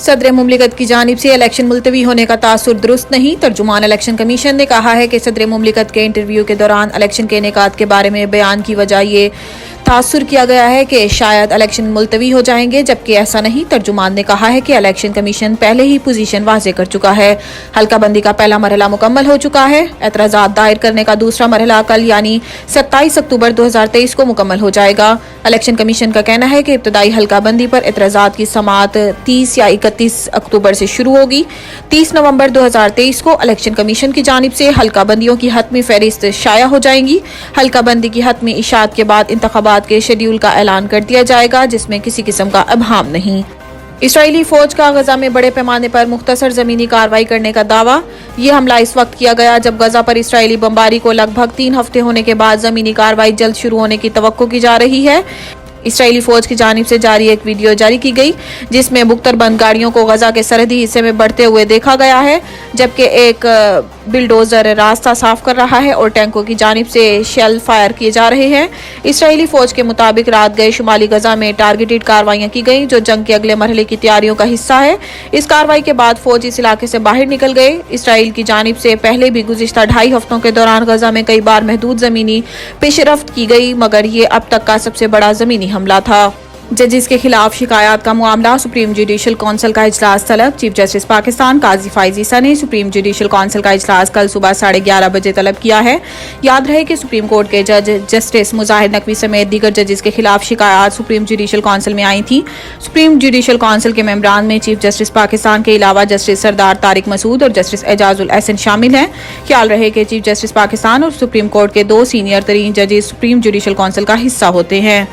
सदर मुमलिकत की जानिब से इलेक्शन मुलतवी होने का तासुर दुरुस्त नहीं। तर्जुमान इलेक्शन कमीशन ने कहा है कि सदर मुमलिकत के इंटरव्यू के दौरान इलेक्शन के इनेकाद के बारे में बयान की वजह ये तासुर किया गया है कि शायद इलेक्शन मुलतवी हो जाएंगे, जबकि ऐसा नहीं। तर्जुमान ने कहा है कि इलेक्शन कमीशन पहले ही पोजीशन वाज़े कर चुका है। हल्का बंदी का पहला मरहला मुकम्मल हो चुका है। एतराज़ात दायर करने का दूसरा मरहला कल यानी 27 अक्टूबर 2023 को मुकम्मल हो जाएगा। इलेक्शन कमीशन का कहना है कि इब्तदाई हल्का बंदी पर एतराज़ात की समाअत 30 या 31 अक्टूबर से शुरू होगी। 30 नवंबर 2023 को इलेक्शन कमीशन की जानिब से हल्का बंदियों की हतमी फहरिस्त शाया हो जाएंगी। हल्का बंदी की हतमी इशाअत के बाद इंतखाबात के शेड्यूल का ऐलान कर दिया जाएगा, जिसमें किसी किस्म का अबहाम नहीं। इसराइली फौज का गजा में बड़े पैमाने पर मुख्तसर जमीनी कार्रवाई करने का दावा। ये हमला इस वक्त किया गया जब गजा पर इसराइली बमबारी को लगभग 3 हफ्ते होने के बाद जमीनी कार्रवाई जल्द शुरू होने की तवक्को की जा रही है। इसराइली फौज की जानिब से जारी एक वीडियो जारी की गई जिसमें बुख्तरबंद गाड़ियों को गजा के सरहदी हिस्से में बढ़ते हुए देखा गया है, जबकि एक बिल्डोजर रास्ता साफ कर रहा है और टैंकों की जानिब से शेल फायर किए जा रहे हैं। इसराइली फौज के मुताबिक रात गए शुमाली गजा में टारगेटेड कार्रवाइयां की गई, जो जंग के अगले मरहले की तैयारियों का हिस्सा है। इस कार्रवाई के बाद फौज इस इलाके से बाहर निकल गए। इसराइल की जानिब से पहले भी गुज़िश्ता 2.5 हफ्तों के दौरान गजा में कई बार महदूद जमीनी पेशरफ्त की गई, मगर ये अब तक का सबसे बड़ा जमीनी हमला था। जजिस के खिलाफ शिकायत का मामला। सुप्रीम जुडिशल कौंसिल का इजलास तलब। चीफ जस्टिस पाकिस्तान काजी फाइज ईसा ने सुप्रीम जुडिशल कौंसिल का इजलास कल सुबह 11:30 बजे तलब किया है। याद रहे कि सुप्रीम कोर्ट के जज जस्टिस मुजाहिद नकवी समेत दीगर जजिस के खिलाफ शिकायत सुप्रीम जुडिशल कौंसिल में आई थी। सुप्रीम जुडिशल कौंसिल के मेंबरान में चीफ जस्टिस पाकिस्तान के अलावा जस्टिस सरदार तारिक मसूद और जस्टिस एजाजुल एहसन शामिल हैं। ख्याल रहे कि चीफ जस्टिस पाकिस्तान और सुप्रीम कोर्ट के 2 सीनियर तरीन जजेस सुप्रीम जुडिशल कौंसिल का हिस्सा होते हैं।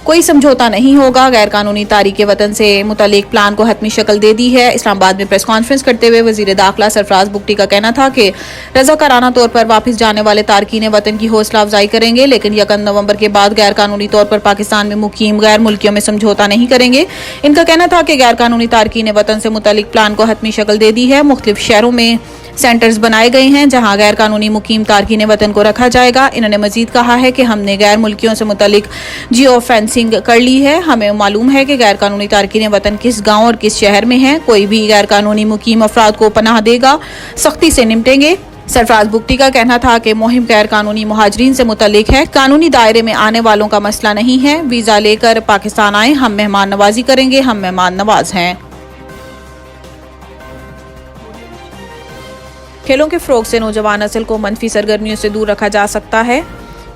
कोई समझौता नहीं होगा। गैर कानूनी तारीके वतन से मुतल्लिक प्लान को हतमी शक्ल दे दी है। इस्लामाबाद में प्रेस कॉन्फ्रेंस करते हुए वजीर दाखिला सरफराज बुगटी का कहना था कि रज़ाकाराना तौर पर वापस जाने वाले तारकीन वतन की हौसला अफजाई करेंगे, लेकिन 1 नवंबर के बाद गैर कानूनी तौर पर पाकिस्तान में मुकीम गैर मुल्कियों में समझौता नहीं करेंगे। इनका कहना था कि गैर कानूनी तारकीन वतन से मुतल्लिक प्लान को हतमी शक्ल दे दी है। मुख्तलिफ शहरों में सेंटर्स बनाए गए हैं जहां गैर कानूनी मुकीम तारकीन वतन को रखा जाएगा। इन्होंने मजीद कहा है कि हमने गैर मुल्कियों से मुतल्लिक जियो फेंसिंग कर ली है। हमें मालूम है कि गैर कानूनी तारकीन वतन किस गांव और किस शहर में है। कोई भी गैर कानूनी मुकीम अफराद को पनाह देगा, सख्ती से निपटेंगे। सरफराज बुगटी का कहना था कि मुहिम गैर कानूनी मुहाजिरीन से मुतल्लिक है, कानूनी दायरे में आने वालों का मसला नहीं है। वीजा लेकर पाकिस्तान आए, हम मेहमान नवाजी करेंगे, हम मेहमान नवाज हैं। खेलों के फ़रोग़ से नौजवान नस्ल को मनफी सरगर्मियों से दूर रखा जा सकता है।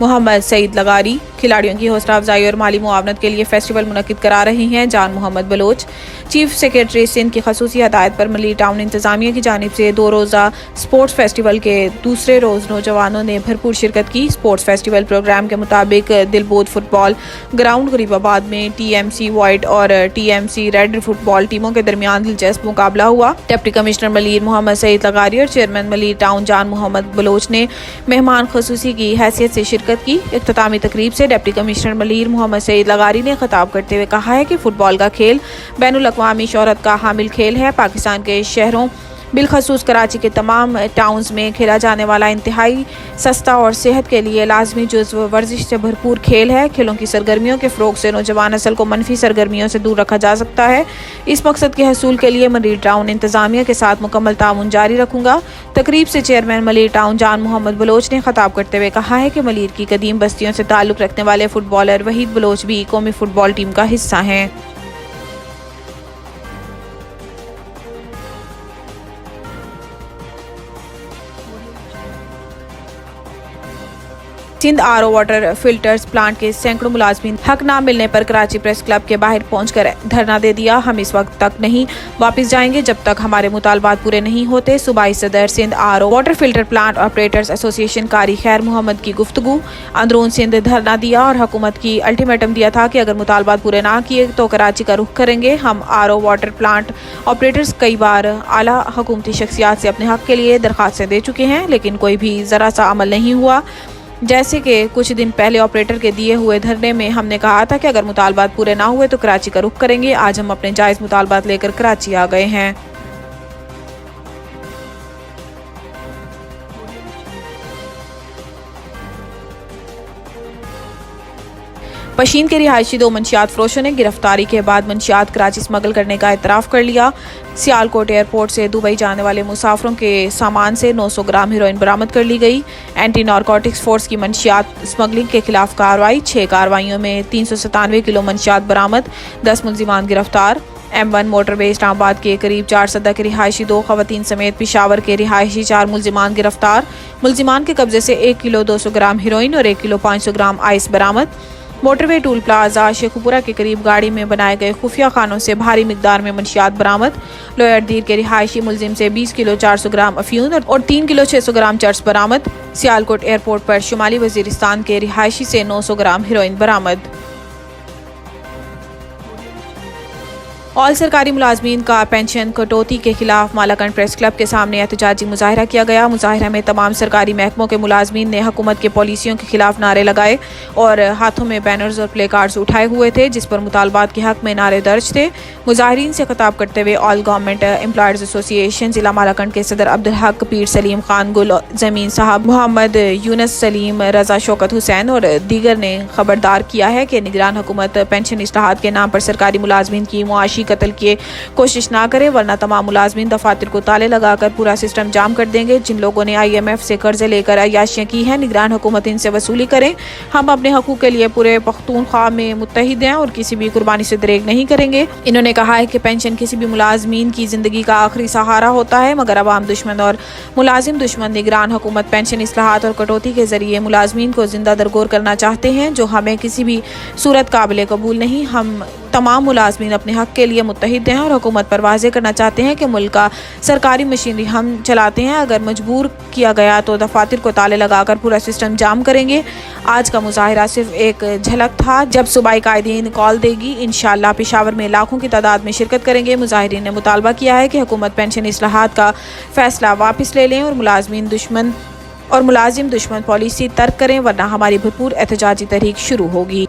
मोहम्मद सईद लगारी खिलाड़ियों की हौसला अफजाई और माली मुआवनत के लिए फेस्टिवल मुनक्किद करा रहे हैं। जान मोहम्मद बलोच चीफ सेक्रेटरी सिंध की खसूसी हदायत पर मली टाउन इंतजामिया की जानिब से 2 रोज़ा स्पोर्ट्स फेस्टिवल के दूसरे रोज़ नौजवानों ने भरपूर शिरकत की। स्पोर्ट्स फेस्टिवल प्रोग्राम के मुताबिक दिलबोध फुटबॉल ग्राउंड गरीबाबाद में TMC वाइट और TMC रेड फुटबॉल टीमों के दरमियान दिलचस्प मुकाबला हुआ। डिप्टी कमिश्नर मलीर मोहम्मद सईद लगारी और चेयरमैन मलीर टाउन जान मोहम्मद बलोच ने मेहमान खसूसी की हैसियत से शिरकत की। इख्तितामी तकरीब से डिप्टी कमिश्नर मलीर मोहम्मद सईद लगारी ने खिताब करते हुए कहा है कि फुटबॉल का खेल बैनुल अक़वामी शोहरत का हामिल खेल है। पाकिस्तान के शहरों बिलखसूस कराची के तमाम टाउन्स में खेला जाने वाला इंतहाई सस्ता और सेहत के लिए लाजमी जुज़्व वर्जिश से भरपूर खेल है। खेलों की सरगर्मियों के फ़रोग़ से नौजवान नस्ल को मनफी सरगर्मियों से दूर रखा जा सकता है। इस मकसद के हसूल के लिए मलीर टाउन इंतजामिया के साथ मुकम्मल ताउन जारी रखूँगा। तकरीब से चेयरमैन मलीर टाउन जान मोहम्मद बलोच ने खिताब करते हुए कहा है कि मलीर की कदीम बस्तियों से ताल्लुक़ रखने वाले फुटबॉलर वहीद बलोच भी कौमी फुटबॉल टीम का हिस्सा हैं। Sindh RO water filters plant के सैकड़ों मुलाजमीन हक ना मिलने पर कराची प्रेस क्लब के बाहर पहुंचकर धरना दे दिया। हम इस वक्त तक नहीं वापस जाएंगे जब तक हमारे मुतालबात पूरे नहीं होते। सूबाई सदर Sindh RO water filter plant operators association Qari Khair Mohammad की गुफ्तगू। अंदरून सिंध धरना दिया और हुकूमत की अल्टीमेटम दिया था कि अगर मुतालबात पूरे ना किए तो कराची का रुख करेंगे। हम RO वाटर प्लांट ऑपरेटर्स कई बार आला हुकूमती शख्सियात से अपने हक के लिए दरखास्तें दे चुके हैं, लेकिन कोई भी ज़रा सा अमल नहीं हुआ। जैसे कि कुछ दिन पहले ऑपरेटर के दिए हुए धरने में हमने कहा था कि अगर मुतालबात पूरे ना हुए तो कराची का रुख करेंगे। आज हम अपने जायज़ मुतालबात लेकर कराची आ गए हैं। पशीन के रिहायशी 2 मंशियात फरोशों ने गिरफ्तारी के बाद मंशियात कराची स्मगल करने का इतराफ़ कर लिया। सियालकोट एयरपोर्ट से दुबई जाने वाले मुसाफिरों के सामान से 900 ग्राम हेरोइन बरामद कर ली गई। एंटी नारकोटिक्स फोर्स की मंशियात स्मगलिंग के खिलाफ कार्रवाई। 6 कार्रवाइयों में 397 किलो मंशियात बरामद, 10 मुल्जिमान गिरफ्तार। M1 मोटरवे इस्लामाबाद के करीब 4 सदा के रिहायशी 2 खवातीन समेत पिशावर के रिहायशी 4 मुल्जिमान गिरफ्तार। मुल्जिमान के कब्जे से 1 किलो 200 ग्राम हेरोइन और 1 किलो 500 ग्राम आइस बरामद। मोटरवे टूल प्लाजा शेखुपुरा के करीब गाड़ी में बनाए गए खुफिया खानों से भारी मिकदार में मंशियात बरामद। लोयर दीर के रिहायशी मुल्जिम से 20 किलो 400 ग्राम अफ्यून और 3 किलो 600 ग्राम चर्स बरामद। सियालकोट एयरपोर्ट पर शुमाली वजीरिस्तान के रिहायशी से 900 ग्राम हेरोइन बरामद। ऑल सरकारी मुलाजमीन का पेंशन कटौती के खिलाफ मालाकंड प्रेस क्लब के सामने एहतजाजी मुजाहरा किया गया। मुजाहरा में तमाम सरकारी महकमों के मुलाजमीन ने हुकूमत के पॉलिसियों के खिलाफ नारे लगाए और हाथों में बैनर्स और प्ले कार्ड्स उठाए हुए थे, जिस पर मुतालबात के हक में नारे दर्ज थे। मुजाहरीन से खिताब करते हुए ऑल गवर्नमेंट एम्प्लॉयर्स एसोसिएशन जिला मालाकंड के सदर अब्दुल हक, पीर सलीम खान, गुल जमीन साहब, मोहम्मद यूनस सलीम, रजा शौकत हुसैन और दीगर ने खबरदार किया है कि निगरान हुकूमत पेंशन इस्लाहात के नाम पर सरकारी मुलाजमीन की मुआशी कत्ल की कोशिश ना करे, वरना तमाम मुलाजमीन दफातर को ताले लगाकर पूरा सिस्टम जाम कर देंगे। जिन लोगों ने IMF से कर्जे लेकर अय्याशियां की हैं, निगरान हुकूमत इनसे वसूली करें। हम अपने हकूक के लिए पूरे पख्तूनख्वा में मुत्तहिद हैं और किसी भी कुर्बानी से दरेग नहीं करेंगे। इन्होंने कहा है कि पेंशन किसी भी मुलाजमीन की जिंदगी का आखिरी सहारा होता है, मगर अवाम दुश्मन और मुलाजिम दुश्मन निगरान हुकूमत पेंशन इस्लाहात और कटौती के जरिए मुलाजमीन को जिंदा दरगोर करना चाहते हैं, जो हमें किसी भी सूरत काबिल कबूल नहीं। हम तमाम मुलाजमीन अपने हक के लिए मुत्तहिद हैं और हुकूमत पर वाज़े करना चाहते हैं कि मुल्क का सरकारी मशीनरी हम चलाते हैं। अगर मजबूर किया गया तो दफातर को ताले लगाकर पूरा सिस्टम जाम करेंगे। आज का मुजाहिरा सिर्फ एक झलक था, जब सूबाई कायदीन कॉल देगी इंशाअल्लाह पेशावर में लाखों की तादाद में शिरकत करेंगे। मुजाहिरीन ने मुतालबा किया है कि हुकूमत पेंशन इस्लाहात का फैसला वापस ले लें और मुलाजिम दुश्मन पॉलिसी तर्क करें, वरना हमारी भरपूर एहतजाजी तहरीक शुरू होगी।